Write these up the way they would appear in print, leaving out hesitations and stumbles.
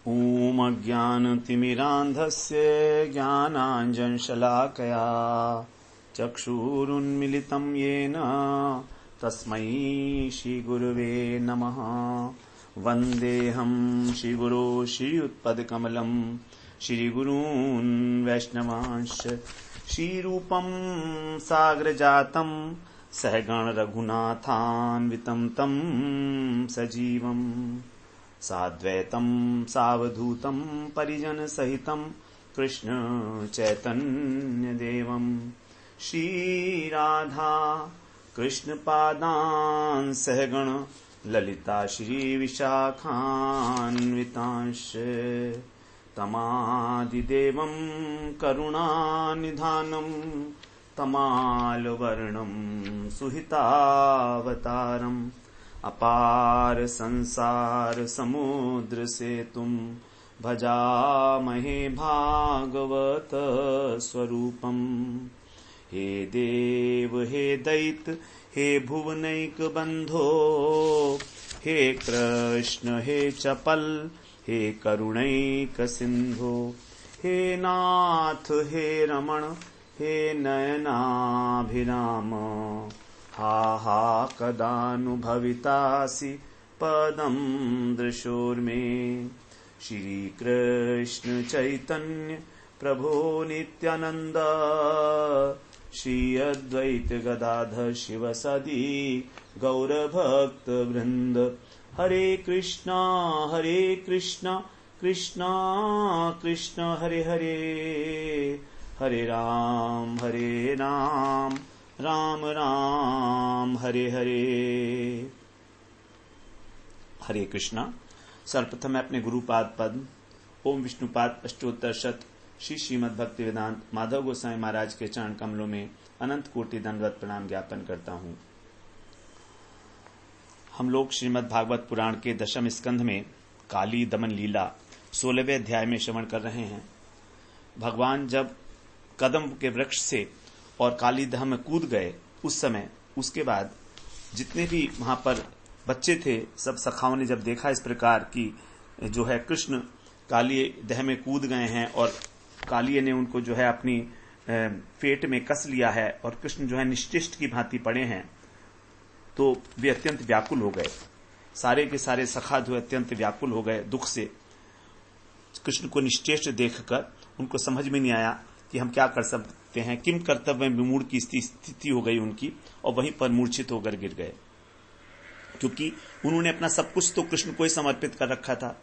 ॐ अज्ञानतिमिरान्धस्य ज्ञानाञ्जनशलाकया चक्षुरुन्मिलितं येन तस्मै श्रीगुरुवे नमः। वन्देऽहं श्रीगुरो श्रीयुत्पदकमलं श्रीगुरून् वैष्णवांश्च श्रीरूपं सागरजातं सहगण रघुनाथान्वितं तं सजीवम् साद्वैतं सावधूतं परिजनसहितं कृष्ण चैतन्यदेवं श्रीराधा कृष्णपादान् सहगण ललिता श्रीविशाखान्वितांश्च तमादिदेवं करुणानिधानं तमालवर्णं सुहितावतारम् अपार संसार समुद्र सेतुं भजामहे भागवत स्वरूपम्। हे देव हे दैत हे भुवनैक बंधो, हे कृष्ण हे चपल हे करुणैक सिंधो, हे नाथ हे रमण हे नयनाभिराम। हा हा कदानुभवितासि पदं दृशोर्मे। श्री कृष्ण चैतन्य प्रभो नित्यानंद श्री अद्वैत गदाधर शिवसदि गौरभक्त वृंद। हरे कृष्णा कृष्णा कृष्ण हरे हरे, हरे राम राम राम हरे हरे। हरे कृष्णा। सर्वप्रथम मैं अपने गुरुपाद पद्म ओम विष्णुपाद अष्टोत्तर शत श्री श्रीमद् भक्ति वेदांत माधव गोसाई महाराज के चरण कमलों में अनंत कोटि दंडवत प्रणाम ज्ञापन करता हूं। हम लोग श्रीमद् भागवत पुराण के दशम स्कंध में काली दमन लीला 16वें अध्याय में श्रवण कर रहे हैं। भगवान जब कदम के वृक्ष से और कालीदह में कूद गए उस समय, उसके बाद जितने भी वहां पर बच्चे थे सब सखाओं ने जब देखा इस प्रकार की जो है कृष्ण कालीदह में कूद गए हैं और कालिये ने उनको जो है अपनी पेट में कस लिया है और कृष्ण जो है निश्चेष्ट की भांति पड़े हैं, तो वे अत्यंत व्याकुल हो गए। सारे के सारे सखा जो अत्यंत व्याकुल हो गए दुख से। कृष्ण को निश्चेष्ट देखकर उनको समझ में नहीं आया कि हम क्या कर सकते हैं। किम कर्तव्य विमूढ़ की स्थिति हो गई उनकी और वहीं पर मूर्छित होकर गिर गए, क्योंकि उन्होंने अपना सब कुछ तो कृष्ण को ही समर्पित कर रखा था।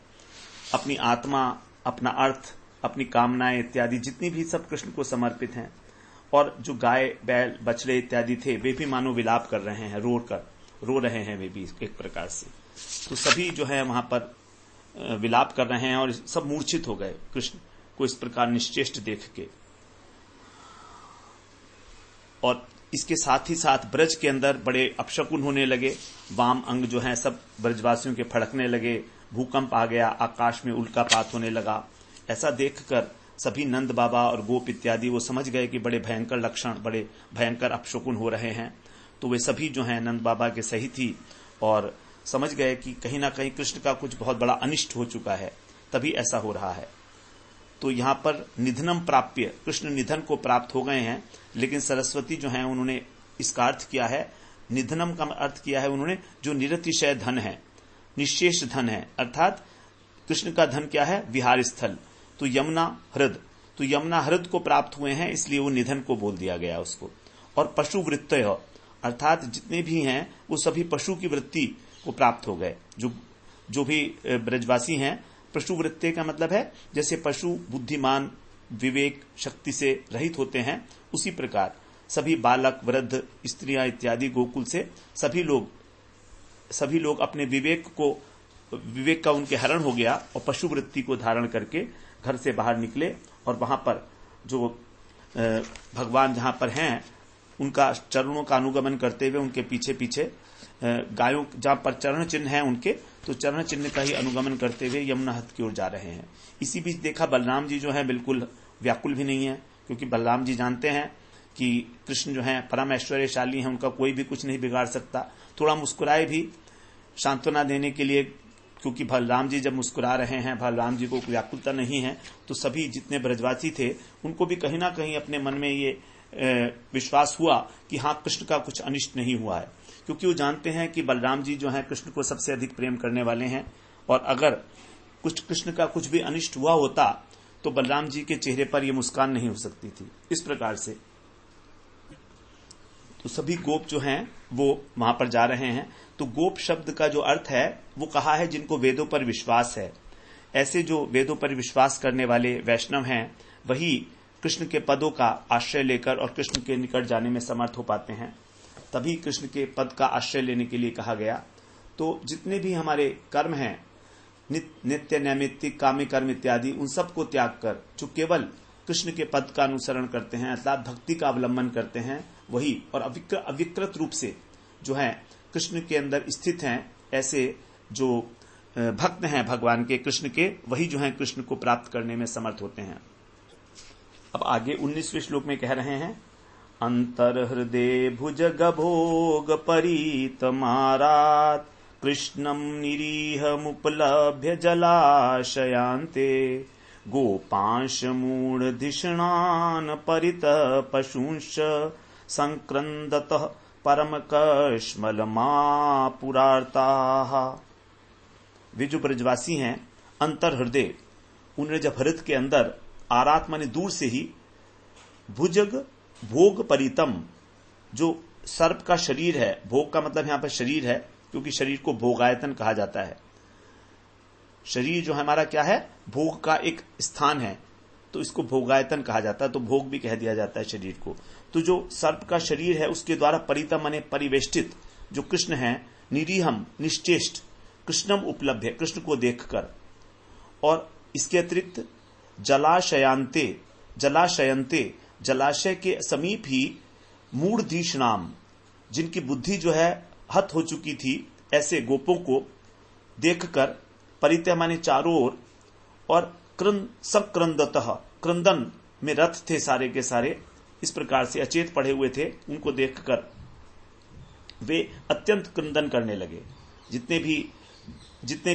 अपनी आत्मा, अपना अर्थ, अपनी कामनाएं इत्यादि जितनी भी सब कृष्ण को समर्पित हैं। और जो गाय बैल बछड़े इत्यादि थे वे भी मानो विलाप कर रहे हैं, रो रहे हैं वे भी एक प्रकार से। तो सभी जो है वहां पर विलाप कर रहे हैं और सब मूर्छित हो गए कृष्ण को इस प्रकार निश्चेष्ट देख के। और इसके साथ ही साथ ब्रज के अंदर बड़े अपशकुन होने लगे। वाम अंग जो है सब ब्रजवासियों के फड़कने लगे, भूकंप आ गया, आकाश में उल्कापात होने लगा। ऐसा देखकर सभी नंद बाबा और गोप इत्यादि वो समझ गए कि बड़े भयंकर लक्षण, बड़े भयंकर अपशकुन हो रहे हैं। तो वे सभी जो हैं नंद बाबा के सहित ही और समझ गए कि कहीं ना कहीं कृष्ण का कुछ बहुत बड़ा अनिष्ट हो चुका है, तभी ऐसा हो रहा है। तो यहां पर निधनम प्राप्य, कृष्ण निधन को प्राप्त हो गए हैं। लेकिन सरस्वती जो है उन्होंने इसका अर्थ किया है, निधनम का अर्थ किया है उन्होंने जो निरतिशय धन है, निशेष धन है। अर्थात कृष्ण का धन क्या है? विहार स्थल। तो यमुना हृद, तो यमुना हृद को प्राप्त हुए हैं, इसलिए वो निधन को बोल दिया गया उसको। और पशु वृत्तय, अर्थात जितने भी हैं वो सभी पशु की वृत्ति को प्राप्त हो गए। जो भी ब्रजवासी हैं, पशु वृत्ति का मतलब है जैसे पशु बुद्धिमान विवेक शक्ति से रहित होते हैं, उसी प्रकार सभी बालक वृद्ध स्त्रियां इत्यादि गोकुल से सभी लोग अपने विवेक का उनके हरण हो गया और पशु वृत्ति को धारण करके घर से बाहर निकले। और वहां पर जो भगवान जहां पर हैं उनका चरणों का अनुगमन करते हुए उनके पीछे पीछे गायों जहां पर चरण चिन्ह है उनके, तो चरण चिन्ह का ही अनुगमन करते हुए यमुना हद की ओर जा रहे हैं। इसी बीच देखा बलराम जी जो है बिल्कुल व्याकुल भी नहीं है, क्योंकि बलराम जी जानते हैं कि कृष्ण जो है परम ऐश्वर्यशाली हैं, उनका कोई भी कुछ नहीं बिगाड़ सकता। थोड़ा मुस्कुराए भी सांत्वना देने के लिए क्योंकि बलराम जी जब मुस्कुरा रहे हैं, बलराम जी को व्याकुलता नहीं है, तो सभी जितने ब्रजवासी थे उनको भी कहीं ना कहीं अपने मन में ये विश्वास हुआ कि हाँ, कृष्ण का कुछ अनिष्ट नहीं हुआ है, क्योंकि वो जानते हैं कि बलराम जी जो हैं कृष्ण को सबसे अधिक प्रेम करने वाले हैं, और अगर कुछ कृष्ण का कुछ भी अनिष्ट हुआ होता तो बलराम जी के चेहरे पर यह मुस्कान नहीं हो सकती थी। इस प्रकार से तो सभी गोप जो हैं वो वहां पर जा रहे हैं। तो गोप शब्द का जो अर्थ है वो कहा है जिनको वेदों पर विश्वास है। ऐसे जो वेदों पर विश्वास करने वाले वैष्णव हैं वही कृष्ण के पदों का आश्रय लेकर और कृष्ण के निकट जाने में समर्थ हो पाते हैं, तभी कृष्ण के पद का आश्रय लेने के लिए कहा गया। तो जितने भी हमारे कर्म हैं, नित्य नैमित्तिक काम्य कर्म इत्यादि, उन सब को त्याग कर जो केवल कृष्ण के पद का अनुसरण करते हैं अर्थात भक्ति का अवलंबन करते हैं, वही और अविकृत रूप से जो है कृष्ण के अंदर स्थित हैं, ऐसे जो भक्त हैं भगवान के कृष्ण के, वही जो है कृष्ण को प्राप्त करने में समर्थ होते हैं। अब आगे 19वें श्लोक में कह रहे हैं, अंतर्हृदय भुज गभोग परितमारात् कृष्णं निरीहमुपलभ्य जलाशयान्ते गोपांश मूढ़धिषणान् परितः पशूंश्च संक्रन्दतः परमकश्मलमापुरार्ताः। वे जो ब्रजवासी हैं अंतर हृदय, उन्होंने जब हृदय के अंदर आरात माने दूर से ही, भुजग भोग परितम, जो सर्प का शरीर है, भोग का मतलब यहां पर शरीर है क्योंकि शरीर को भोगायतन कहा जाता है। शरीर जो हमारा क्या है, भोग का एक स्थान है, तो इसको भोगायतन कहा जाता है, तो भोग भी कह दिया जाता है शरीर को। तो जो सर्प का शरीर है उसके द्वारा परितम माने परिवेष्टित जो कृष्ण है, निरीहम निश्चेष्ट, कृष्णम उपलब्ध है, कृष्ण को देखकर, और इसके अतिरिक्त जलाशयांते, जलाशयंते, जलाशय के समीप ही मूढ़धीषणाम, जिनकी बुद्धि जो है हत हो चुकी थी, ऐसे गोपों को देखकर, परितः माने चारों ओर, और सक्रंदतः, क्रंदन में रथ थे सारे के सारे, इस प्रकार से अचेत पड़े हुए थे, उनको देखकर वे अत्यंत क्रंदन करने लगे। जितने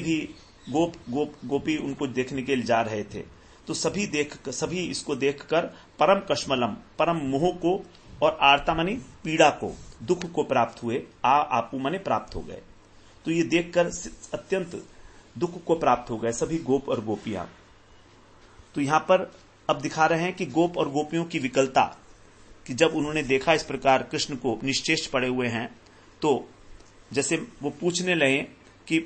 भी गोपी उनको देखने के लिए जा रहे थे, तो सभी इसको देखकर परम कश्मलम, परम मोह को, और आर्ता माने पीड़ा को, दुख को प्राप्त हुए, आपू माने प्राप्त हो गए। तो ये देखकर अत्यंत दुख को प्राप्त हो गए सभी गोप और गोपियां। तो यहां पर अब दिखा रहे हैं कि गोप और गोपियों की विकलता, कि जब उन्होंने देखा इस प्रकार कृष्ण को निश्चेष्ट पड़े हुए हैं, तो जैसे वो पूछने लगे कि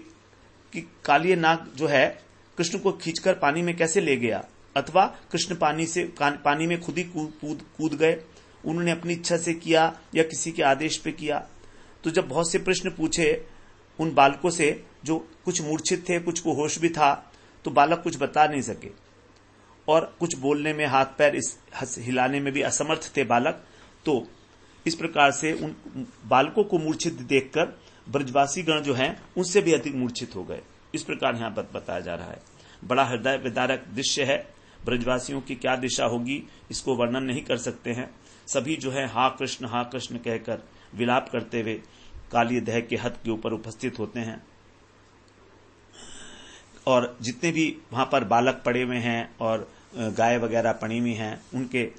कालिय नाग जो है कृष्ण को खींचकर पानी में कैसे ले गया, अथवा कृष्ण पानी में खुद ही कूद गए, उन्होंने अपनी इच्छा से किया या किसी के आदेश पे किया। तो जब बहुत से प्रश्न पूछे उन बालकों से, जो कुछ मूर्छित थे, कुछ को होश भी था, तो बालक कुछ बता नहीं सके, और कुछ बोलने में, हाथ पैर हिलाने में भी असमर्थ थे बालक। तो इस प्रकार से उन बालकों को मूर्छित देखकर ब्रजवासी गण जो हैं उनसे भी अधिक मूर्छित हो गए। इस प्रकार यहां पर बताया जा रहा है। बड़ा हृदय विदारक दृश्य है। ब्रजवासियों की क्या दिशा होगी इसको वर्णन नहीं कर सकते हैं। सभी जो है हा कृष्ण कहकर विलाप करते हुए काली दह के हद के ऊपर उपस्थित होते हैं, और जितने भी वहां पर बालक पड़े हुए हैं और गाय वगैरह पड़ी हुई हैं, उनके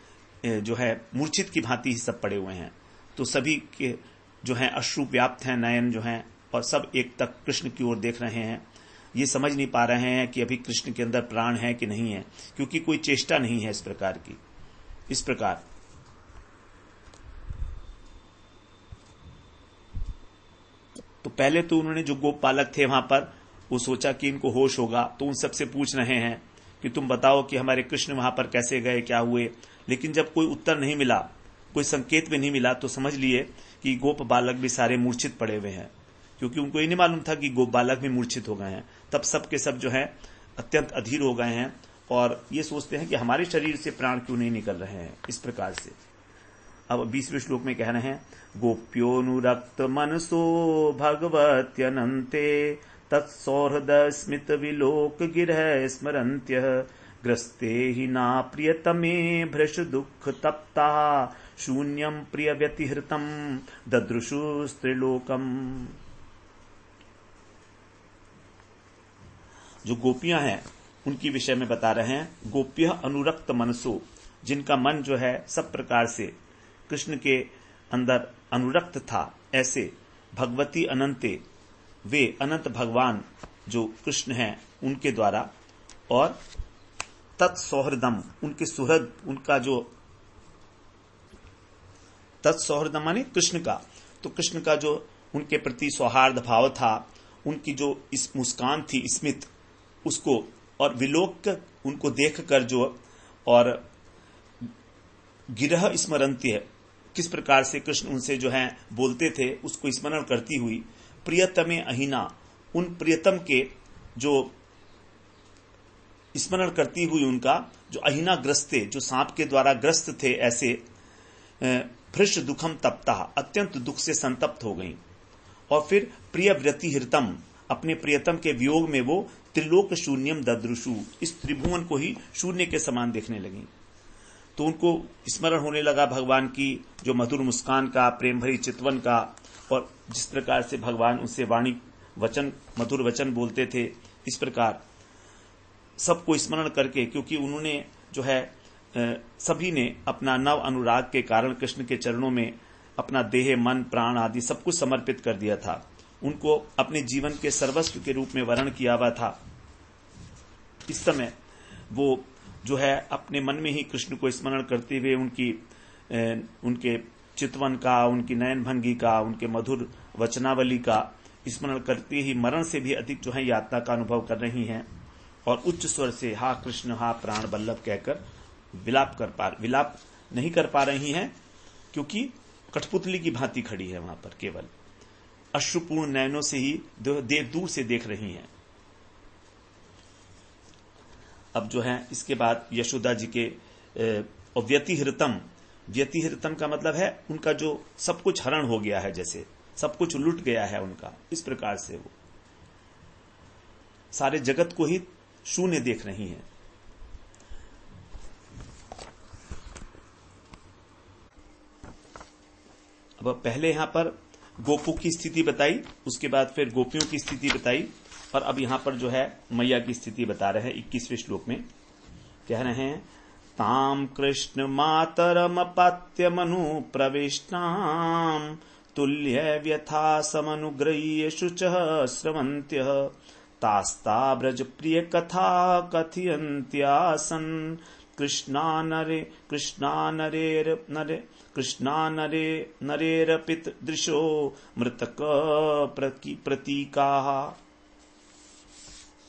जो है मूर्छित की भांति ही सब पड़े हुए हैं। तो सभी के जो है अश्रु व्याप्त हैं नयन जो हैं, और सब एक तक कृष्ण की ओर देख रहे हैं। ये समझ नहीं पा रहे हैं कि अभी कृष्ण के अंदर प्राण है कि नहीं है, क्योंकि कोई चेष्टा नहीं है इस प्रकार की। इस प्रकार तो पहले तो उन्होंने जो गोप बालक थे वहां पर, वो सोचा कि इनको होश होगा, तो उन सबसे पूछ रहे हैं कि तुम बताओ कि हमारे कृष्ण वहां पर कैसे गए, क्या हुए। लेकिन जब कोई उत्तर नहीं मिला, कोई संकेत भी नहीं मिला, तो समझ लिए कि गोप बालक भी सारे मूर्छित पड़े हुए हैं, क्योंकि उनको ये नहीं मालूम था कि गोप बालक भी मूर्छित हो गए हैं। तब सब के सब जो है अत्यंत अधीर हो गए हैं, और ये सोचते हैं कि हमारे शरीर से प्राण क्यों नहीं निकल रहे हैं। इस प्रकार से अब 20वें श्लोक में कह रहे हैं, गोप्योनुरक्त मनसो भगवत्यनन्ते तत्सौहृद स्मित विलोक गिरह स्मरन्त्यः ग्रस्ते हि ना प्रियतमे भृश दुख तप्ता शून्यम प्रिय व्यतिहृतम ददृशुस्त्रिलोकम। जो गोपियां हैं उनकी विषय में बता रहे हैं। गोप्य अनुरक्त मनसो, जिनका मन जो है सब प्रकार से कृष्ण के अंदर अनुरक्त था, ऐसे भगवती अनंते, वे अनंत भगवान जो कृष्ण हैं उनके द्वारा, और तत्सौहृदम, उनके सुहृद, उनका जो तत्सौहृदम माने कृष्ण का, तो कृष्ण का जो उनके प्रति सौहार्द भाव था, उनकी जो इस मुस्कान थी स्मित, उसको और विलोक उनको देखकर जो, और गिरह स्मरन्त्य, किस प्रकार से कृष्ण उनसे जो है बोलते थे उसको स्मरण करती हुई, प्रियतमे अहिना, उन प्रियतम के जो स्मरण करती हुई उनका जो अहिना ग्रस्ते, जो सांप के द्वारा ग्रस्त थे, ऐसे भृश दुखम तप्ता, अत्यंत दुख से संतप्त हो गईं। और फिर प्रिय व्रति हृतम, अपने प्रियतम के वियोग में वो त्रिलोक शून्यम ददृशु, इस त्रिभुवन को ही शून्य के समान देखने लगी। तो उनको स्मरण होने लगा भगवान की जो मधुर मुस्कान का, प्रेम भरी चितवन का, और जिस प्रकार से भगवान उनसे वाणी वचन, मधुर वचन बोलते थे, इस प्रकार सबको स्मरण करके, क्योंकि उन्होंने जो है सभी ने अपना नव अनुराग के कारण कृष्ण के चरणों में अपना देह, मन, प्राण आदि सब कुछ समर्पित कर दिया था, उनको अपने जीवन के सर्वस्व के रूप में वर्ण किया हुआ था। इस समय वो जो है अपने मन में ही कृष्ण को स्मरण करते हुए उनके चितवन का, उनकी नयन भंगी का, उनके मधुर वचनावली का स्मरण करते ही मरण से भी अधिक जो है यातना का अनुभव कर रही हैं, और उच्च स्वर से हा कृष्ण हा प्राण वल्लभ कहकर विलाप नहीं कर पा रही हैं, क्योंकि कठपुतली की भांति खड़ी है वहां पर, केवल अश्रुपूर्ण नयनों से ही दूर से देख रही हैं। अब जो है इसके बाद यशोदा जी के व्यतिहृतम, व्यतिहृतम का मतलब है उनका जो सब कुछ हरण हो गया है, जैसे सब कुछ लुट गया है उनका, इस प्रकार से वो सारे जगत को ही शून्य देख रही हैं। अब पहले यहां पर गोपू की स्थिति बताई, उसके बाद फिर गोपियों की स्थिति बताई, और अब यहां पर जो है मैया की स्थिति बता रहे हैं। 21वें श्लोक में कह रहे हैं, ताम कृष्ण मातरम पात्य मनु प्रविष्टाम तुल्य व्यथा समनुग्रह्य शुचः स्रवन्त्यः तास्ता ब्रज प्रिय कथा कथयन्त्यासन् कृष्णा नरेरपित दृशो मृतक प्रतीका।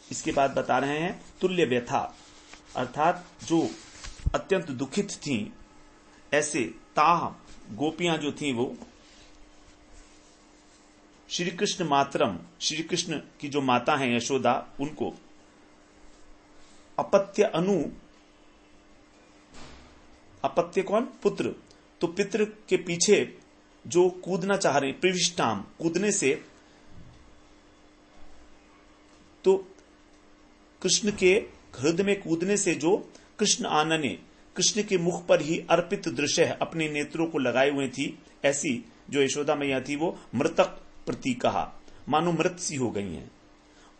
इसके बाद बता रहे हैं तुल्य व्यथा, अर्थात जो अत्यंत दुखित थीं, ऐसे ताह गोपियां जो थीं वो श्री कृष्ण मातरम, श्री कृष्ण की जो माता हैं यशोदा, उनको अपत्य अनु, अपत्य कौन? पुत्र, तो पितृ के पीछे जो कूदना चाह रहे, प्रविष्टाम, कूदने से, तो कृष्ण के हृदय में कूदने से जो कृष्ण आनने, कृष्ण के मुख पर ही अर्पित दृश्य है, अपने नेत्रों को लगाए हुए थी, ऐसी जो यशोदा मैया थी वो मृतक प्रतीका, मानो मृत सी हो गई हैं।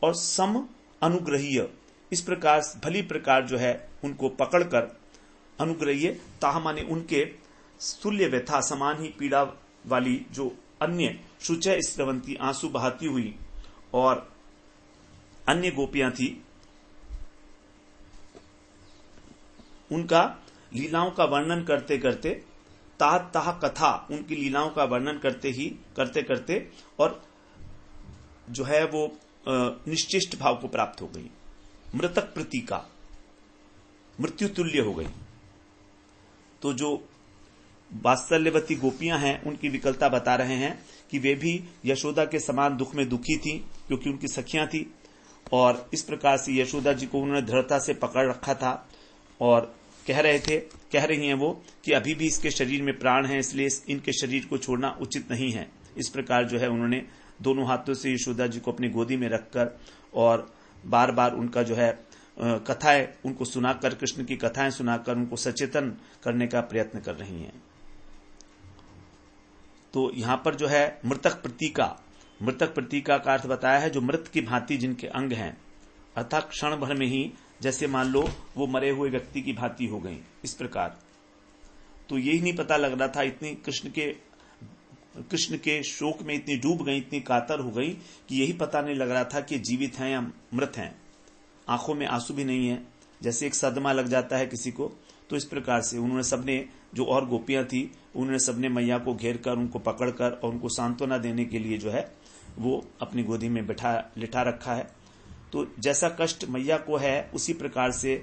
और सम अनुग्रहीय, इस प्रकार भली प्रकार जो है उनको पकड़कर, अनुग्रहीय ताह माने उनके तुल्य व्यथा, समान ही पीड़ा वाली जो अन्य शुचय स्रवंती, आंसू बहाती हुई और अन्य गोपियां थी, उनका लीलाओं का वर्णन करते करते, ताह कथा, उनकी लीलाओं का वर्णन करते करते और जो है वो निश्चिष्ट भाव को प्राप्त हो गई, मृतक प्रतीका, मृत्यु तुल्य हो गई। तो जो वात्सल्यवती गोपियां हैं उनकी विकलता बता रहे हैं कि वे भी यशोदा के समान दुख में दुखी थी, क्योंकि उनकी सखियां थी, और इस प्रकार से यशोदा जी को उन्होंने दृढ़ता से पकड़ रखा था, और कह रही हैं वो कि अभी भी इसके शरीर में प्राण है, इसलिए इनके शरीर को छोड़ना उचित नहीं है। इस प्रकार जो है उन्होंने दोनों हाथों से यशोदा जी को अपनी गोदी में रखकर और बार बार उनका जो है कथाएं उनको सुनाकर, कृष्ण की कथाएं सुनाकर उनको सचेतन करने का प्रयत्न कर रही हैं। तो यहां पर जो है मृतक प्रतीका का अर्थ बताया है जो मृत की भांति जिनके अंग हैं, अर्थात क्षण भर में ही जैसे मान लो वो मरे हुए व्यक्ति की भांति हो गई, इस प्रकार। तो यही नहीं पता लग रहा था, इतनी कृष्ण के शोक में इतनी डूब गई, इतनी कातर हो गई कि यही पता नहीं लग रहा था कि जीवित हैं या मृत हैं। आंखों में आंसू भी नहीं है, जैसे एक सदमा लग जाता है किसी को। तो इस प्रकार से उन्होंने सबने, जो और गोपियां थी, उन्होंने सबने मैया को घेर कर, उनको पकड़कर और उनको सांत्वना देने के लिए जो है वो अपनी गोदी में लिटा रखा है। तो जैसा कष्ट मैया को है उसी प्रकार से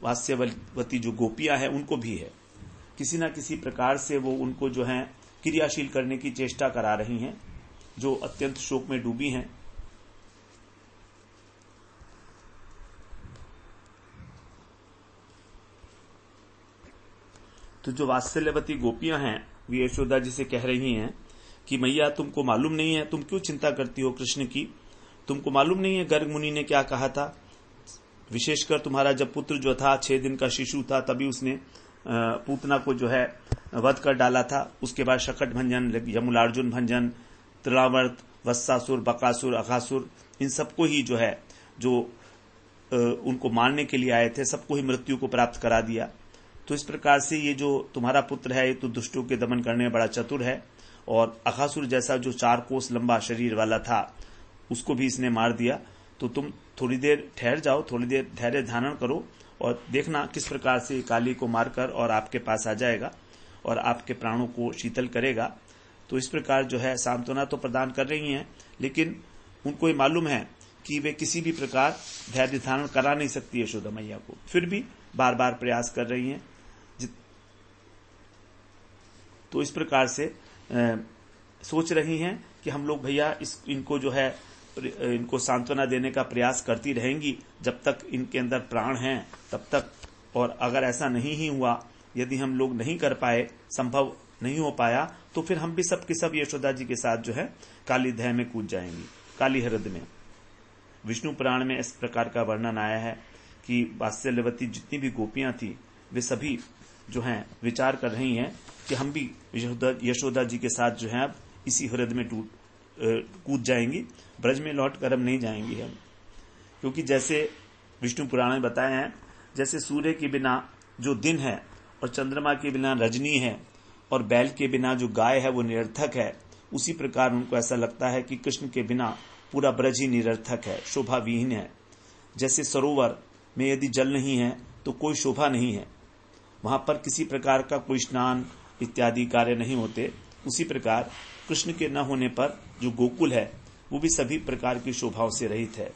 वात्स्यवती जो गोपियां हैं उनको भी है। किसी न किसी प्रकार से वो उनको जो है क्रियाशील करने की चेष्टा करा रही हैं, जो अत्यंत शोक में डूबी हैं। तो जो वात्सल्यवती गोपियां हैं वे यशोदा जी से कह रही हैं कि मैया तुमको मालूम नहीं है, तुम क्यों चिंता करती हो कृष्ण की? तुमको मालूम नहीं है गर्ग मुनि ने क्या कहा था? विशेषकर तुम्हारा जब पुत्र जो था 6 दिन का शिशु था, तभी उसने पूतना को जो है वध कर डाला था। उसके बाद शकट भंजन, यमुलार्जुन भंजन, त्रिलावर्त, वत्सासुर, बकासुर, अघासुर, इन सबको ही जो है जो उनको मारने के लिए आए थे, सबको ही मृत्यु को प्राप्त करा दिया। तो इस प्रकार से ये जो तुम्हारा पुत्र है ये तो दुष्टों के दमन करने में बड़ा चतुर है, और अघासुर जैसा जो 4 कोस लंबा शरीर वाला था उसको भी इसने मार दिया। तो तुम थोड़ी देर ठहर जाओ, थोड़ी देर धैर्य धारण करो और देखना किस प्रकार से काली को मारकर और आपके पास आ जाएगा और आपके प्राणों को शीतल करेगा। तो इस प्रकार जो है सांत्वना तो प्रदान कर रही हैं, लेकिन उनको ये मालूम है कि वे किसी भी प्रकार धैर्य धारण करा नहीं सकती यशोदा मैया को, फिर भी बार बार प्रयास कर रही हैं। तो इस प्रकार से सोच रही हैं कि हम लोग भैया इनको जो है इनको सांत्वना देने का प्रयास करती रहेंगी जब तक इनके अंदर प्राण हैं तब तक, और अगर ऐसा नहीं ही हुआ, यदि हम लोग नहीं कर पाए, संभव नहीं हो पाया, तो फिर हम भी सब के सब यशोदा जी के साथ जो है काली दह में कूद जाएंगी, काली हृद में। विष्णु पुराण में इस प्रकार का वर्णन आया है कि वात्सल्यवती जितनी भी गोपियां थी वे सभी जो हैं विचार कर रही हैं कि हम भी यशोदा जी के साथ जो है अब इसी हृद में कूद जाएंगी, ब्रज में लौट कर हम नहीं जाएंगे हम। क्योंकि जैसे विष्णु पुराण में बताया है, जैसे सूर्य के बिना जो दिन है और चंद्रमा के बिना रजनी है और बैल के बिना जो गाय है वो निरर्थक है, उसी प्रकार उनको ऐसा लगता है कि कृष्ण के बिना पूरा ब्रज ही निरर्थक है, शोभा विहीन है। जैसे सरोवर में यदि जल नहीं है तो कोई शोभा नहीं है, वहां पर किसी प्रकार का कोई स्नान इत्यादि कार्य नहीं होते, उसी प्रकार कृष्ण के न होने पर जो गोकुल है वो भी सभी प्रकार की शोभाओं से रहित है।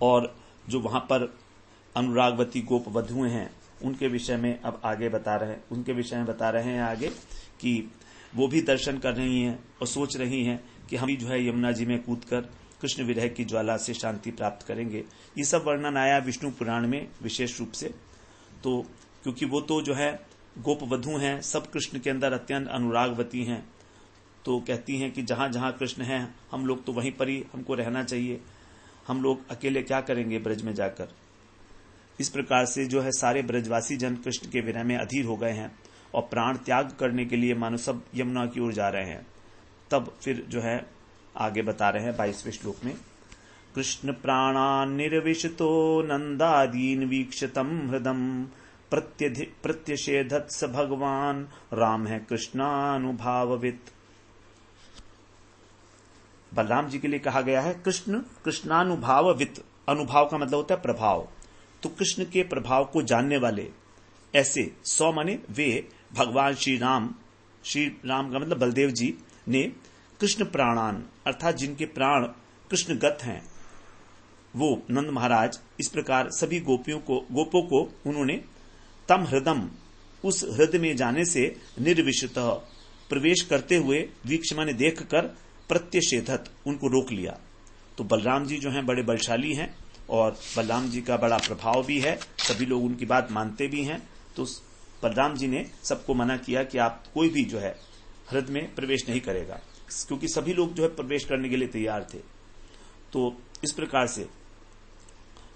और जो वहां पर अनुरागवती गोप वधुएं हैं उनके विषय में अब आगे बता रहे हैं आगे कि वो भी दर्शन कर रही हैं और सोच रही हैं कि हम भी जो है यमुना जी में कूदकर कृष्ण विरह की ज्वाला से शांति प्राप्त करेंगे। ये सब वर्णन आया विष्णु पुराण में विशेष रूप से। तो क्योंकि वो तो जो है गोप वधु हैं, सब कृष्ण के अंदर अत्यंत अनुरागवती हैं, तो कहती हैं कि जहां जहां कृष्ण हैं हम लोग तो वहीं पर ही हमको रहना चाहिए, हम लोग अकेले क्या करेंगे ब्रज में जाकर। इस प्रकार से जो है सारे ब्रजवासी जन कृष्ण के विरह में अधीर हो गए हैं और प्राण त्याग करने के लिए मानो सब यमुना की ओर जा रहे हैं। तब फिर जो है आगे बता रहे हैं 22वें श्लोक में, कृष्ण प्राणान् निर्विशतो नंदादीन वीक्षतम हृदम प्रत्यषेधत स भगवान राम है कृष्णानुभाववित। बलराम जी के लिए कहा गया है कृष्ण कृष्णानुभाववित। अनुभाव का मतलब होता है प्रभाव, तो कृष्ण के प्रभाव को जानने वाले ऐसे 100 माने वे भगवान श्री राम का मतलब बलदेव जी ने कृष्ण प्राणान अर्थात जिनके प्राण कृष्णगत हैं वो नंद महाराज, इस प्रकार सभी गोपों को उन्होंने तम हृदम उस हृदय में जाने से निर्विशतः प्रवेश करते हुए वीक्ष माने देखकर प्रत्यषेधत उनको रोक लिया। तो बलराम जी जो हैं बड़े बलशाली हैं और बलराम जी का बड़ा प्रभाव भी है, सभी लोग उनकी बात मानते भी हैं। तो बलराम जी ने सबको मना किया कि आप कोई भी जो है हृदय में प्रवेश नहीं करेगा, क्योंकि सभी लोग जो है प्रवेश करने के लिए तैयार थे। तो इस प्रकार से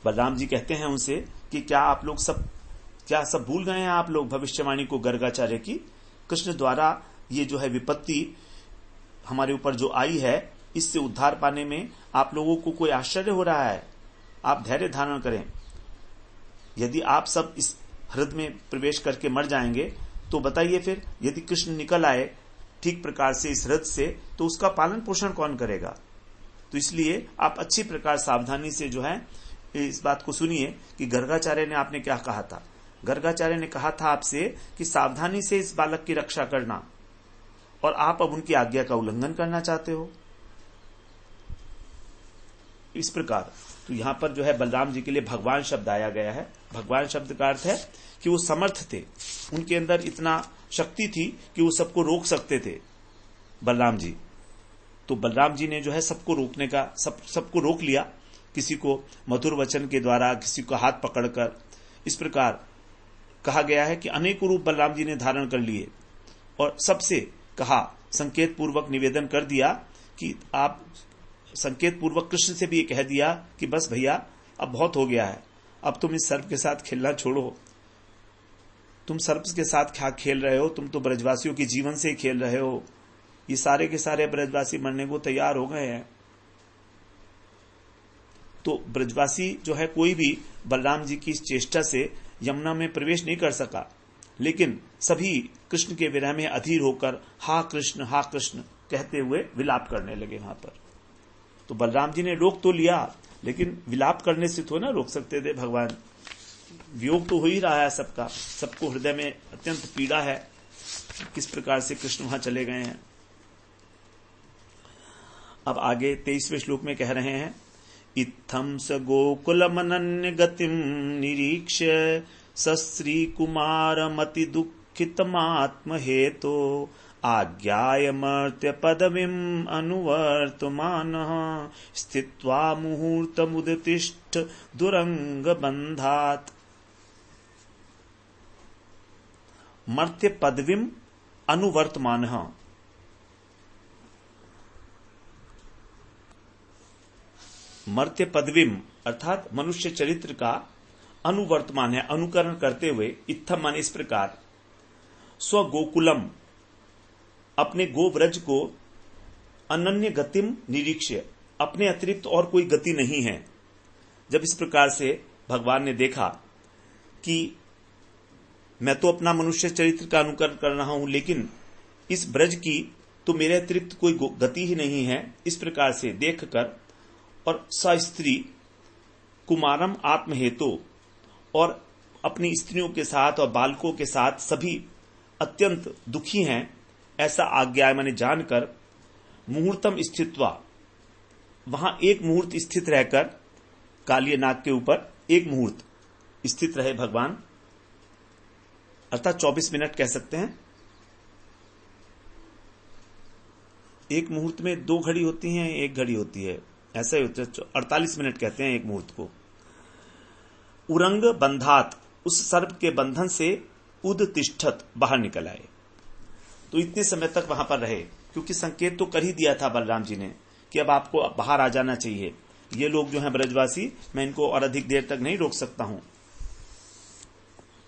बलराम जी कहते हैं उनसे कि क्या सब भूल गए हैं आप लोग भविष्यवाणी को गर्गाचार्य की? कृष्ण द्वारा ये जो है विपत्ति हमारे ऊपर जो आई है इससे उद्धार पाने में आप लोगों को कोई आश्चर्य हो रहा है? आप धैर्य धारण करें। यदि आप सब इस हृदय में प्रवेश करके मर जाएंगे तो बताइए फिर, यदि कृष्ण निकल आए ठीक प्रकार से इस हृदय से, तो उसका पालन पोषण कौन करेगा? तो इसलिए आप अच्छी प्रकार सावधानी से जो है इस बात को सुनिए कि गर्गाचार्य ने आपने क्या कहा था। गर्गाचार्य ने कहा था आपसे कि सावधानी से इस बालक की रक्षा करना, और आप अब उनकी आज्ञा का उल्लंघन करना चाहते हो। इस प्रकार तो यहां पर जो है बलराम जी के लिए भगवान शब्द आया गया है। भगवान शब्द का अर्थ है कि वो समर्थ थे, उनके अंदर इतना शक्ति थी कि वो सबको रोक सकते थे बलराम जी। तो बलराम जी ने जो है सबको रोकने का सबको रोक लिया, किसी को मधुर वचन के द्वारा, किसी को हाथ पकड़कर। इस प्रकार कहा गया है कि अनेक रूप बलराम जी ने धारण कर लिए और सबसे कहा, संकेत पूर्वक निवेदन कर दिया कि आप संकेत पूर्वक कृष्ण से भी ये कह दिया कि बस भैया अब बहुत हो गया है, अब तुम इस सर्प के साथ खेलना छोड़ो। तुम सर्प के साथ क्या खेल रहे हो? तुम तो ब्रजवासियों के जीवन से ही खेल रहे हो। ये सारे के सारे ब्रजवासी मरने को तैयार हो गए हैं। तो ब्रजवासी जो है कोई भी बलराम जी की इस चेष्टा से यमुना में प्रवेश नहीं कर सका, लेकिन सभी कृष्ण के विरह में अधीर होकर हा कृष्ण कहते हुए विलाप करने लगे वहां पर। तो बलराम जी ने रोक तो लिया, लेकिन विलाप करने से तो ना रोक सकते थे भगवान। वियोग तो हो ही रहा है सबका, सबको हृदय में अत्यंत पीड़ा है किस प्रकार से कृष्ण वहां चले गए हैं। अब आगे 23वें श्लोक में कह रहे हैं, इत्थं स गोकुलमनन्य गतिम निरीक्ष्य सश्री कुमारमति दुःखितमात्म हेतो आज्ञायमर्त्य पदवीम् अनुवर्तमानः स्थित्वा मुहूर्तमुदितिष्ठ दुरंग बंधात्। मर्त्य पदवीम् अनुवर्तमानः, मर्त्य पदवीम अर्थात मनुष्य चरित्र का अनुवर्तमान है, अनुकरण करते हुए। इत्थम माने इस प्रकार, स्व गोकुलम अपने गोव्रज को, अनन्य गतिम निरीक्ष्य अपने अतिरिक्त और कोई गति नहीं है। जब इस प्रकार से भगवान ने देखा कि मैं तो अपना मनुष्य चरित्र का अनुकरण कर रहा हूं, लेकिन इस ब्रज की तो मेरे अतिरिक्त कोई गति ही नहीं है, इस प्रकार से देखकर और सस्त्री कुमारम आत्महेतु और अपनी स्त्रियों के साथ और बालकों के साथ सभी अत्यंत दुखी हैं, ऐसा आज्ञा मैंने जानकर मुहूर्तम स्थित्वा वहां एक मुहूर्त स्थित रहकर, कालिय नाग के ऊपर एक मुहूर्त स्थित रहे भगवान, अर्थात 24 मिनट कह सकते हैं। एक मुहूर्त में 2 घड़ी होती हैं, 1 घड़ी होती है, ऐसा ही होता है। 48 मिनट कहते हैं एक मुहूर्त को। उरंग बंधात उस सर्प के बंधन से उदतिष्ठत बाहर निकल आए। तो इतने समय तक वहां पर रहे, क्योंकि संकेत तो कर ही दिया था बलराम जी ने कि अब आपको बाहर आ जाना चाहिए। ये लोग जो हैं ब्रजवासी, मैं इनको और अधिक देर तक नहीं रोक सकता हूं।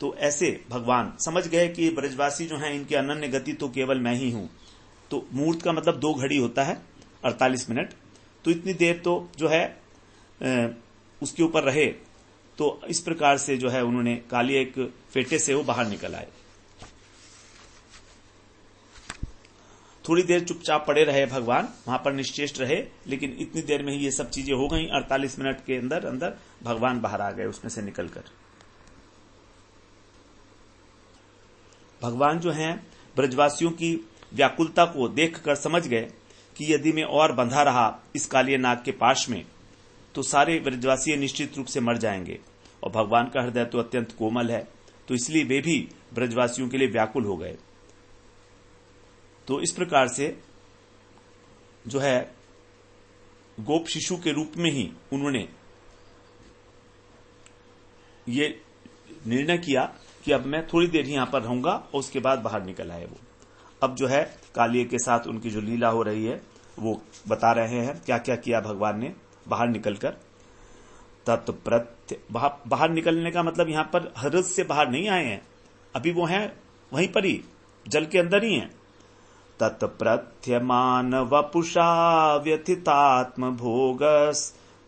तो ऐसे भगवान समझ गए कि ब्रजवासी जो हैं इनकी अनन्य गति तो केवल मैं ही हूं। तो मुहूर्त का मतलब 2 घड़ी होता है, 48 मिनट। तो इतनी देर तो जो है उसके ऊपर रहे। तो इस प्रकार से जो है उन्होंने काली एक फेटे से वो बाहर निकल आए। थोड़ी देर चुपचाप पड़े रहे भगवान, वहां पर निश्चेष्ट रहे, लेकिन इतनी देर में ही ये सब चीजें हो गई। 48 मिनट के अंदर अंदर भगवान बाहर आ गए उसमें से निकलकर। भगवान जो हैं ब्रजवासियों की व्याकुलता को देखकर समझ गए कि यदि मैं और बंधा रहा इस कालिय नाग के पाश में तो सारे ब्रजवासी निश्चित रूप से मर जाएंगे। और भगवान का हृदय तो अत्यंत कोमल है, तो इसलिए वे भी ब्रजवासियों के लिए व्याकुल हो गए। तो इस प्रकार से जो है गोप शिशु के रूप में ही उन्होंने ये निर्णय किया कि अब मैं थोड़ी देर ही यहां पर रहूंगा, और उसके बाद बाहर निकल आए वो। अब जो है कालिय के साथ उनकी जो लीला हो रही है वो बता रहे हैं, क्या क्या किया भगवान ने बाहर निकलकर। तत्प्रत्य बाहर निकलने का मतलब यहां पर हृदय से बाहर नहीं आए हैं, अभी वो हैं वहीं पर ही, जल के अंदर ही हैं। तत्प्रथ्यमान वपुषा व्यथितात्म भोगस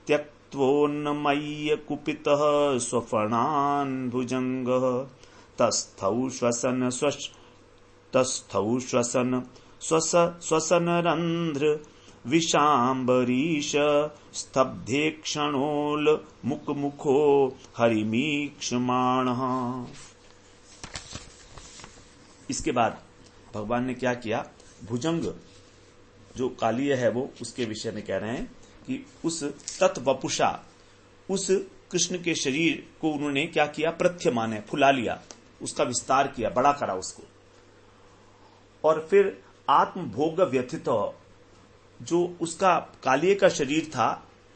त्यक्त्वोन्मय्य कुपितः स्वफणान् भुजङ्गः तस्थौ श्वसन श्वसन रंध्र विशाम्बरीश स्तब्धे क्षणोल मुखो हरिमीक्षमाणः। इसके बाद भगवान ने क्या किया, भुजंग जो कालीय है वो उसके विषय में कह रहे हैं कि उस तत्वपुषा उस कृष्ण के शरीर को उन्होंने क्या किया, प्रथ्यमान है फुला लिया, उसका विस्तार किया, बड़ा करा उसको। और फिर आत्मभोग व्यथित जो उसका कालीय का शरीर था,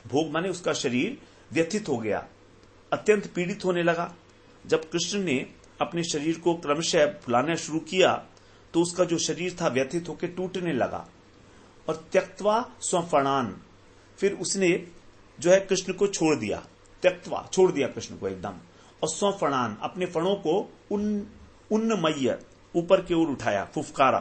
भोग माने उसका शरीर व्यथित हो गया, अत्यंत पीड़ित होने लगा। जब कृष्ण ने अपने शरीर को क्रमशः फुलाना शुरू किया तो उसका जो शरीर था व्यथित होकर टूटने लगा। और त्यक्त्वा स्वफणान, फिर उसने जो है कृष्ण को छोड़ दिया, त्यक्त्वा छोड़ दिया कृष्ण को एकदम, और स्वफणान अपने फणों को उन्नमय्य ऊपर की ओर उठाया, फुफकारा,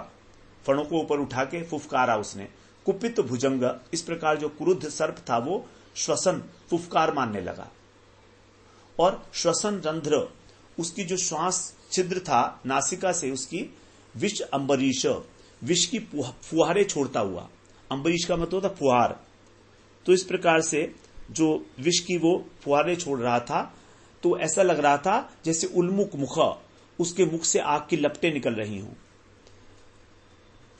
फणों को ऊपर उठा के फुफकारा उसने। कुपित भुजंग, इस प्रकार जो क्रुद्ध सर्प था वो श्वसन फुफकार मारने लगा। और श्वसन रंध्र, उसकी जो श्वास छिद्र था नासिका से, उसकी विष अम्बरीश, विष की फुहारे छोड़ता हुआ। अम्बरीश का मतलब होता फुहार। तो इस प्रकार से जो विष की वो फुहारे छोड़ रहा था तो ऐसा लग रहा था जैसे उन्मुख मुख, उसके मुख से आग की लपटें निकल रही हों।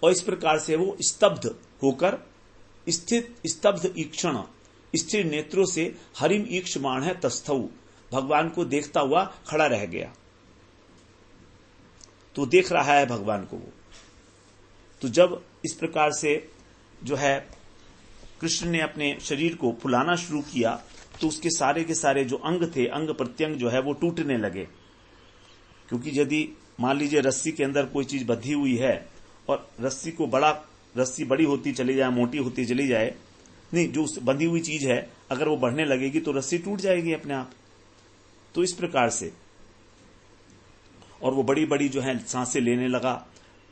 और इस प्रकार से वो स्तब्ध होकर स्तब्ध ईक्षण, स्थिर नेत्रों से हरिम ईक्षमाण है तस्थौ, भगवान को देखता हुआ खड़ा रह गया। तो देख रहा है भगवान को वो। तो जब इस प्रकार से जो है कृष्ण ने अपने शरीर को फुलाना शुरू किया तो उसके सारे के सारे जो अंग थे, अंग प्रत्यंग जो है वो टूटने लगे। क्योंकि यदि मान लीजिए रस्सी के अंदर कोई चीज बंधी हुई है और रस्सी बड़ी होती चली जाए, मोटी होती चली जाए, नहीं, जो बंधी हुई चीज है अगर वो बढ़ने लगेगी तो रस्सी टूट जाएगी अपने आप। तो इस प्रकार से, और वो बड़ी बड़ी जो है सांसें लेने लगा,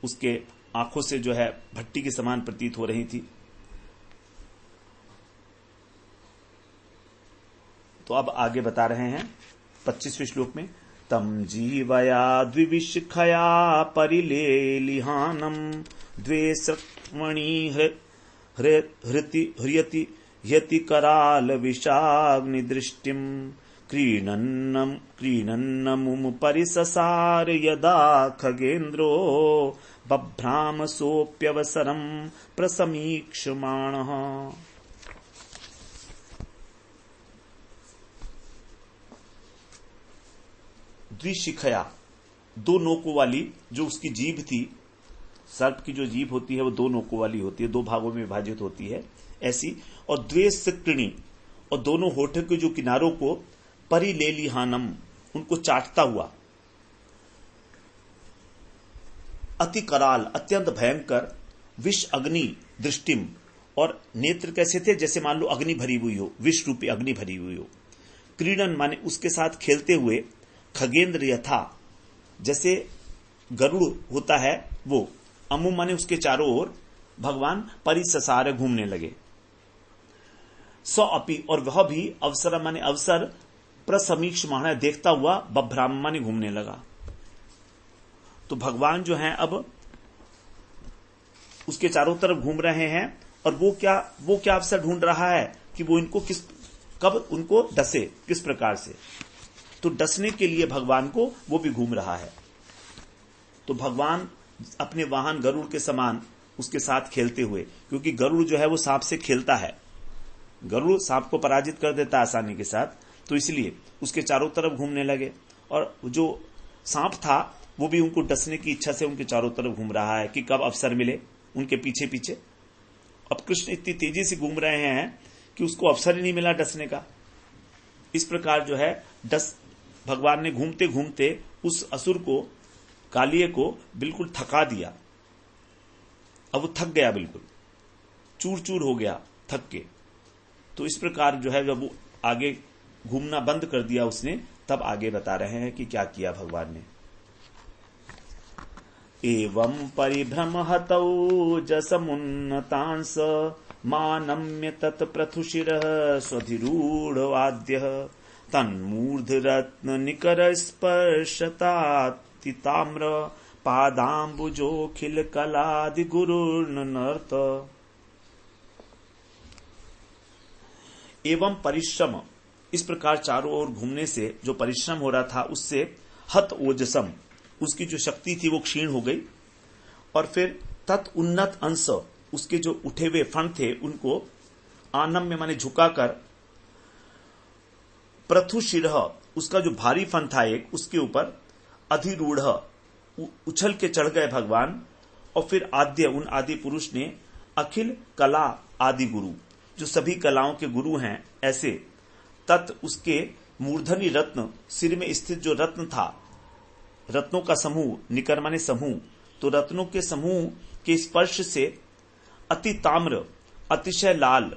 उसके आंखों से जो है भट्टी के समान प्रतीत हो रही थी। तो अब आगे बता रहे हैं 25वें श्लोक में, तम जीवया द्विविशिखया परिलेलिहानम द्वे सत्वणी हृति यति कराल विषाग्नि दृष्टिम क्रीणन्नमुम परिससार यदा खगेन्द्रो बभ्राम सोप्यवसरम प्रसमीक्षमाणः। द्विशिखया, दो नोकों वाली जो उसकी जीभ थी, सर्प की जो जीभ होती है वो दो नोकों वाली होती है, दो भागों में विभाजित होती है ऐसी। और द्वे सिक्किणी, और दोनों होठों के जो किनारों को परिलेलिहानम, उनको चाटता हुआ, अति कराल, अत्यंत भयंकर, विष अग्नि दृष्टिम, और नेत्र कैसे थे, जैसे मान लो अग्नि भरी हुई हो, विष रूपी अग्नि भरी हुई हो। क्रीडन माने उसके साथ खेलते हुए, खगेंद्र यथा, जैसे गरुड़ होता है वो, अमु माने उसके चारों ओर भगवान परिससार घूमने लगे। स अपि, और वह भी, अवसर माने अवसर, प्रसमीक्ष माने देखता हुआ, बभ्राम माने घूमने लगा। तो भगवान जो हैं अब उसके चारों तरफ घूम रहे हैं, और वो क्या अवसर ढूंढ रहा है कि वो इनको कब उनको डसे, किस प्रकार से। तो डसने के लिए भगवान को वो भी घूम रहा है। तो भगवान अपने वाहन गरुड़ के समान उसके साथ खेलते हुए, क्योंकि गरुड़ जो है वो सांप से खेलता है, गरुड़ सांप को पराजित कर देता है आसानी के साथ, तो इसलिए उसके चारों तरफ घूमने लगे। और जो सांप था वो भी उनको डसने की इच्छा से उनके चारों तरफ घूम रहा है कि कब अवसर मिले उनके पीछे पीछे। अब कृष्ण इतनी तेजी से घूम रहे हैं कि उसको अवसर ही नहीं मिला डसने का। इस प्रकार जो है भगवान ने घूमते घूमते उस असुर को, कालिये को बिल्कुल थका दिया। अब वो थक गया, बिल्कुल चूर चूर हो गया थक के। तो इस प्रकार जो है जब वो आगे घूमना बंद कर दिया उसने, तब आगे बता रहे हैं कि क्या किया भगवान ने। एवं परिभ्रमहतौ जसमुन्नतांस मानम्य तत्प्रथुशिरः स्वधिरूढवाद्यः तन्मूर्धरत्न निकर स्पर्शतातिताम्र पादाम्बुजोखिल कलादि गुरुर्नर्त। एवं परिश्रम, इस प्रकार चारों ओर घूमने से जो परिश्रम हो रहा था उससे हत ओजसम, उसकी जो शक्ति थी वो क्षीण हो गई। और फिर तत् उन्नत अंश, उसके जो उठे हुए फण थे उनको आनम्य माने झुकाकर, प्रथुशिरः, उसका जो भारी फण था एक, उसके ऊपर अधिरूढ़, उछल के चढ़ गए भगवान। और फिर आद्य, उन आदि पुरुष ने अखिल कला आदि गुरु, जो सभी कलाओं के गुरु हैं ऐसे, तत् उसके मूर्धनि रत्न, सिर में स्थित जो रत्न था, रत्नों का समूह, निकर माने समूह, तो रत्नों के समूह के स्पर्श से अति ताम्र, अतिशय लाल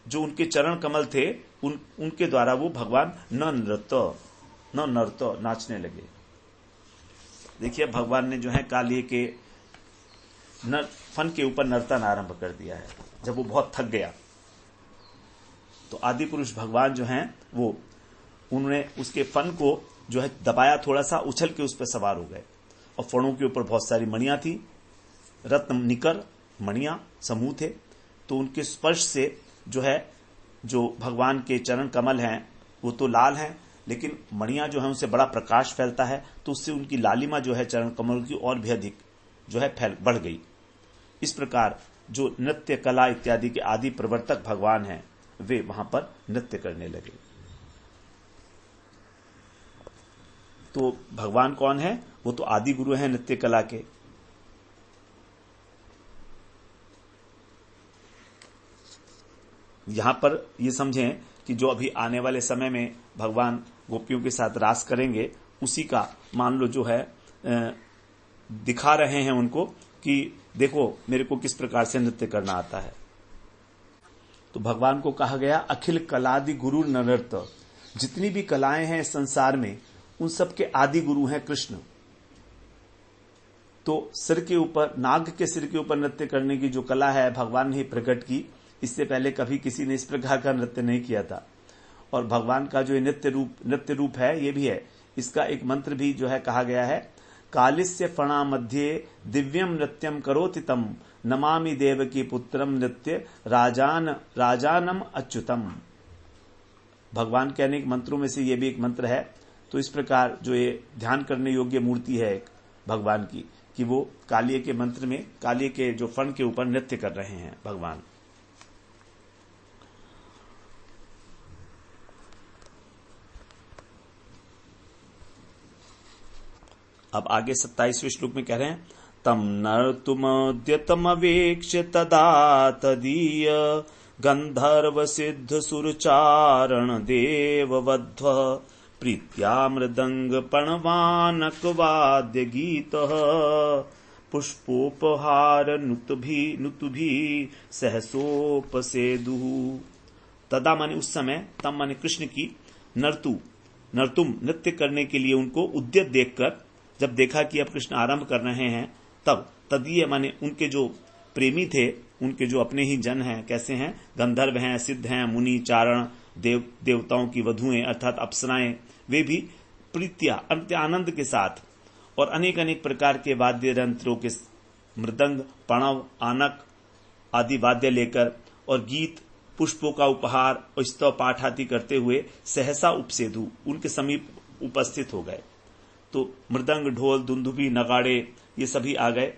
जो उनके चरण कमल थे, उनके द्वारा वो भगवान न नर्त नाचने लगे। देखिए भगवान ने जो है कालिए के फन के ऊपर नर्तन आरंभ कर दिया है। जब वो बहुत थक गया तो आदि पुरुष भगवान जो हैं वो, उन्होंने उसके फन को जो है दबाया, थोड़ा सा उछल के उस पर सवार हो गए। और फणों के ऊपर बहुत सारी मणियां थी, रत्न निकर मणियां समूह थे, तो उनके स्पर्श से जो है, जो भगवान के चरण कमल हैं वो तो लाल हैं, लेकिन मणियां जो है उनसे बड़ा प्रकाश फैलता है, तो उससे उनकी लालिमा जो है चरण कमल की और भी अधिक जो है बढ़ गई। इस प्रकार जो नृत्य कला इत्यादि के आदि प्रवर्तक भगवान हैं वे वहां पर नृत्य करने लगे। तो भगवान कौन है? वो तो आदि गुरु हैं नृत्य कला के। यहां पर ये समझें कि जो अभी आने वाले समय में भगवान गोपियों के साथ रास करेंगे, उसी का मान लो जो है दिखा रहे हैं उनको कि देखो मेरे को किस प्रकार से नृत्य करना आता है। तो भगवान को कहा गया अखिल कलादि गुरु नृत्य, जितनी भी कलाएं हैं संसार में उन सब के आदि गुरु हैं कृष्ण। तो सिर के ऊपर, नाग के सिर के ऊपर नृत्य करने की जो कला है भगवान ने प्रकट की, इससे पहले कभी किसी ने इस प्रकार का नृत्य नहीं किया था। और भगवान का जो नृत्य रूप है ये भी है, इसका एक मंत्र भी जो है कहा गया है, कालिस्य फणा मध्ये दिव्यम नृत्यम करोति तम नमामि देवकी पुत्रम नृत्य राजानम अच्युतम। भगवान के अनेक मंत्रों में से ये भी एक मंत्र है। तो इस प्रकार जो ये ध्यान करने योग्य मूर्ति है एक भगवान की, कि वो कालिए के मंत्र में कालिए के जो फण के ऊपर नृत्य कर रहे हैं भगवान। अब आगे 27वें श्लोक में कह रहे हैं, तम नर्तुमद्यतमवेक्ष्य तदा तदीय गंधर्व सिद्ध सुरचारण देववध्व प्रीत्या मृदंग पणवानक वाद्य गीत पुष्पोपहार नुतुभि सहसोपसेदु। तदा माने उस समय, तम माने कृष्ण की, नर्तुम नृत्य करने के लिए उनको उद्यत देखकर, जब देखा कि अब कृष्ण आरंभ कर रहे हैं, तब तदीय माने उनके जो प्रेमी थे, उनके जो अपने ही जन हैं, कैसे हैं, गंधर्व हैं, सिद्ध हैं, मुनि, चारण, देवताओं की वधुएं अर्थात अप्सराएं, वे भी प्रीत्या आनंद के साथ और अनेक अनेक प्रकार के वाद्य यंत्रों के, मृदंग, पणव, आनक आदि वाद्य लेकर और गीत, पुष्पों का उपहार और स्तव पाठ आदि करते हुए सहसा उपसेदु, उनके समीप उपस्थित हो गए। तो मृदंग, ढोल, दुंदुभी, नगाड़े ये सभी आ गए।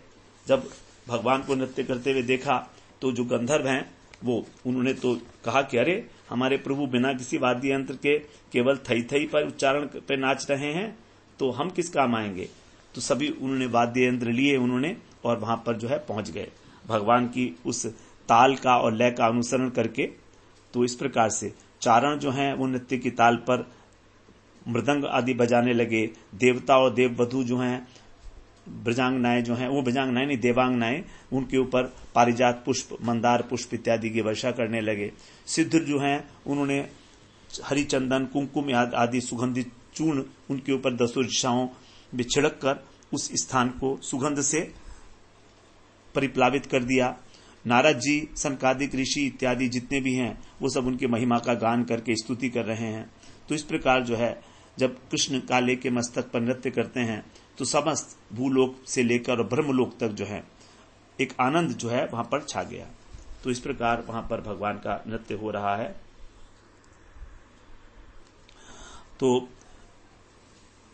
जब भगवान को नृत्य करते हुए देखा तो जो गंधर्व हैं वो, उन्होंने तो कहा कि अरे हमारे प्रभु बिना किसी वाद्य यंत्र के केवल थई थई पर उच्चारण पे नाच रहे हैं, तो हम किस काम आएंगे। तो सभी उन्होंने वाद्य यंत्र लिए उन्होंने और वहां पर जो है पहुंच गए भगवान की उस ताल का और लय का अनुसरण करके। तो इस प्रकार से चारण जो हैं वो नृत्य की ताल पर मृदंग आदि बजाने लगे। देवता और देववधु जो हैं, ब्रजांगनाएं जो हैं, वो ब्रजांगनाएं नहीं देवांगनाएं, उनके ऊपर पारिजात पुष्प, मंदार पुष्प इत्यादि की वर्षा करने लगे। सिद्ध जो हैं उन्होंने हरिचंदन, कुमकुम आदि सुगंधित चूर्ण उनके ऊपर 10 दिशाओं में छिड़क कर उस स्थान को सुगंध से परिप्लावित कर दिया। नारद जी, सनकादिक ऋषि इत्यादि जितने भी हैं वो सब उनकी महिमा का गान करके स्तुति कर रहे हैं। तो इस प्रकार जो है जब कृष्ण काले के मस्तक पर नृत्य करते हैं तो समस्त भूलोक से लेकर ब्रह्मलोक तक जो है एक आनंद जो है वहां पर छा गया। तो इस प्रकार वहां पर भगवान का नृत्य हो रहा है। तो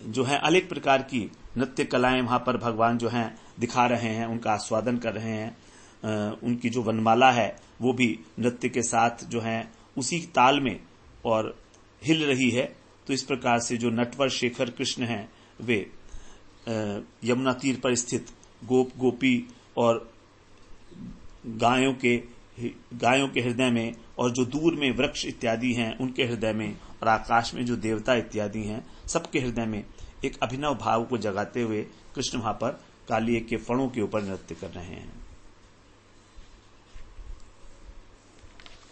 जो है अनेक प्रकार की नृत्य कलाएं वहां पर भगवान जो हैं दिखा रहे हैं, उनका आस्वादन कर रहे हैं। उनकी जो वनमाला है वो भी नृत्य के साथ जो है उसी ताल में और हिल रही है। तो इस प्रकार से जो नटवर शेखर कृष्ण हैं वे यमुना तीर पर स्थित गोप गोपी और गायों के हृदय में, और जो दूर में वृक्ष इत्यादि हैं उनके हृदय में, और आकाश में जो देवता इत्यादि हैं सबके हृदय में एक अभिनव भाव को जगाते हुए कृष्ण वहां पर कालिए के फणों के ऊपर नृत्य कर रहे हैं।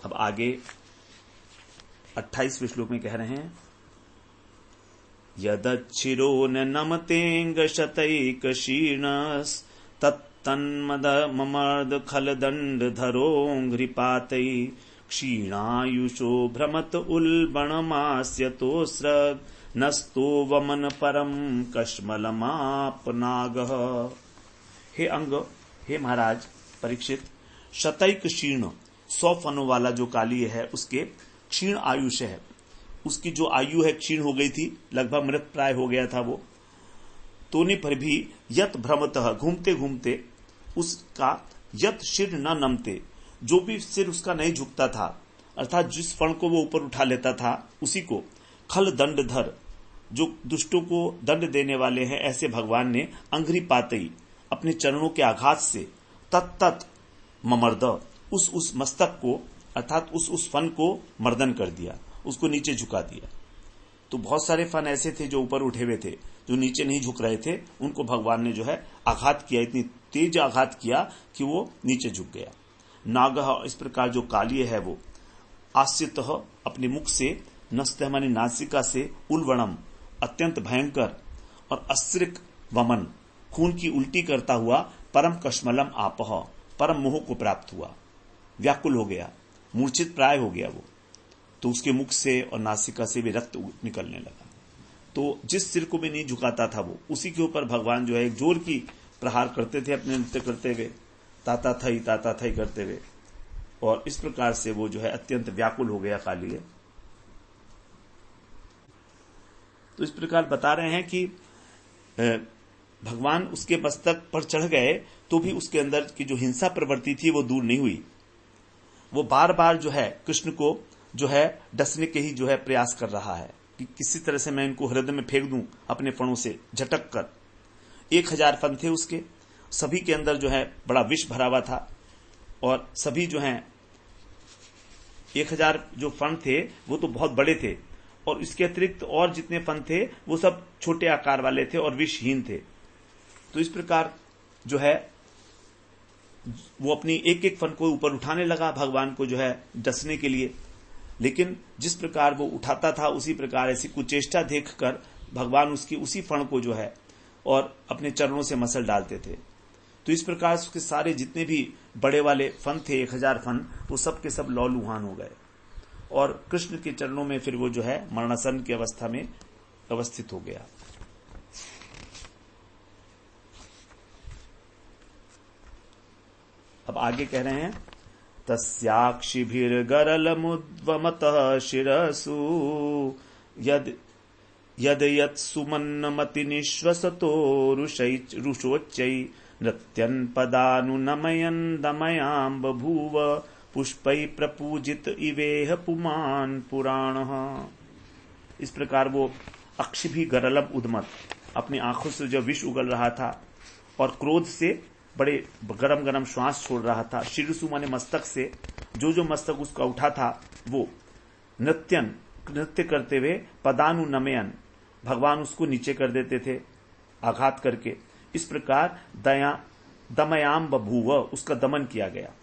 अब आगे 28वें श्लोक में कह रहे हैं, यदच्छिरो न नमतेंग शतैक शीर्णस तत्तन्मद ममर्द खल दंड धरोंघ्रिपातै क्षीणायुषो भ्रमत उल्बणमास्यतोस्रग नस्तो वमन परम कश्मलमापनागः। हे अंग, हे महाराज परीक्षित, शतैक शीर्ण 100 फनों वाला जो कालिय है उसके क्षीण आयुष है। उसकी जो आयु है क्षीण हो गई थी, लगभग मृत प्राय हो गया था वो। तोने पर भी यत भ्रमतः, घूमते घूमते उसका यत शिर न नमते, जो भी सिर उसका नहीं झुकता था, अर्थात जिस फण को वो ऊपर उठा लेता था उसी को खल दंडधर, जो दुष्टों को दंड देने वाले हैं, ऐसे भगवान ने अंघ्रि पातई, अपने चरणों के आघात से तत्त ममर्द, उस मस्तक को अर्थात उस फन को मर्दन कर दिया, उसको नीचे झुका दिया। तो बहुत सारे फन ऐसे थे जो ऊपर उठे हुए थे, जो नीचे नहीं झुक रहे थे, उनको भगवान ने जो है आघात किया, इतनी तेज आघात किया कि वो नीचे झुक गया। नागह, इस प्रकार जो कालिय है वो आस्यतः, अपने मुख से, नस्त मानी नासिका से, उल्वणम, अत्यंत भयंकर, और अस्रिक वमन, खून की उल्टी करता हुआ, परम कश्मलम आपह, परम मोह को प्राप्त हुआ, व्याकुल हो गया, मूर्छित प्राय हो गया वो। तो उसके मुख से और नासिका से भी रक्त निकलने लगा। तो जिस सिर को भी नहीं झुकाता था वो, उसी के ऊपर भगवान जो है एक जोर की प्रहार करते थे अपने नृत्य करते हुए, ताता थई करते हुए, और इस प्रकार से वो जो है अत्यंत व्याकुल हो गया कालिय। तो इस प्रकार बता रहे हैं कि भगवान उसके मस्तक पर चढ़ गए तो भी उसके अंदर की जो हिंसा प्रवृत्ति थी वो दूर नहीं हुई। वो बार बार जो है कृष्ण को जो है डसने के ही जो है प्रयास कर रहा है कि किसी तरह से मैं इनको हृदय में फेंक दूं अपने फणों से झटक कर। 1000 फन थे उसके, सभी के अंदर जो है बड़ा विष भरा हुआ था, और सभी जो हैं 1000 जो फन थे वो तो बहुत बड़े थे, और इसके अतिरिक्त और जितने फन थे वो सब छोटे आकार वाले थे और विषहीन थे। तो इस प्रकार जो है वो अपनी एक एक फन को ऊपर उठाने लगा भगवान को जो है डसने के लिए। लेकिन जिस प्रकार वो उठाता था उसी प्रकार ऐसी कुचेष्टा देखकर भगवान उसकी उसी फण को जो है और अपने चरणों से मसल डालते थे। तो इस प्रकार उसके सारे जितने भी बड़े वाले फन थे 1000 फन, वो सब के सब लौलुहान हो गए, और कृष्ण के चरणों में फिर वो जो है मरणासन की अवस्था में अवस्थित हो गया। अब आगे कह रहे हैं, तस्याक्षिभिर्गरलमुद्वमतः शिरसु यद यत् सुमन्नमति निश्वसतो रुषोच्चै नृत्यन् पदानुनमयन् दमयां बभूव पुष्पै प्रपूजित इवेह पुमान पुराणः। इस प्रकार वो अक्षिभि गरलम उद्मत, अपनी आंखों से जो विष उगल रहा था और क्रोध से बड़े गरम गरम श्वास छोड़ रहा था। शिरसु माने मस्तक से, जो जो मस्तक उसका उठा था वो नृत्य करते हुए पदानुनमयन, भगवान उसको नीचे कर देते थे आघात करके। इस प्रकार दमयाम बभूव, उसका दमन किया गया।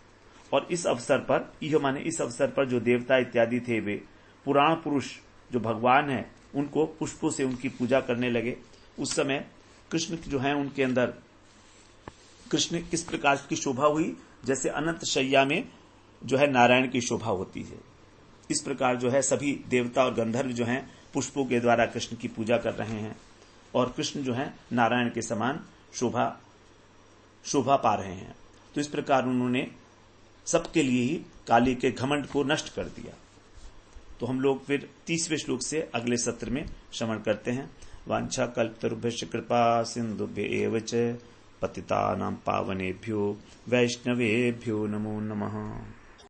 और इस अवसर पर, यह माने इस अवसर पर जो देवता इत्यादि थे वे पुराण पुरुष जो भगवान है उनको पुष्पों से उनकी पूजा करने लगे। उस समय कृष्ण जो है उनके अंदर कृष्ण किस प्रकार की शोभा हुई, जैसे अनंत शैया में जो है नारायण की शोभा होती है। इस प्रकार जो है सभी देवता और गंधर्व जो हैं पुष्पों के द्वारा कृष्ण की पूजा कर रहे हैं और कृष्ण जो है नारायण के समान शोभा पा रहे हैं। तो इस प्रकार उन्होंने सबके लिए ही काली के घमंड को नष्ट कर दिया। तो हम लोग फिर 30वें श्लोक से अगले सत्र में श्रवण करते हैं। वांछा कल्पतरुभ्यश्च कृपा सिंधुभ्य एव च पतितानां पावनेभ्यो वैष्णवेभ्यो नमो नमः।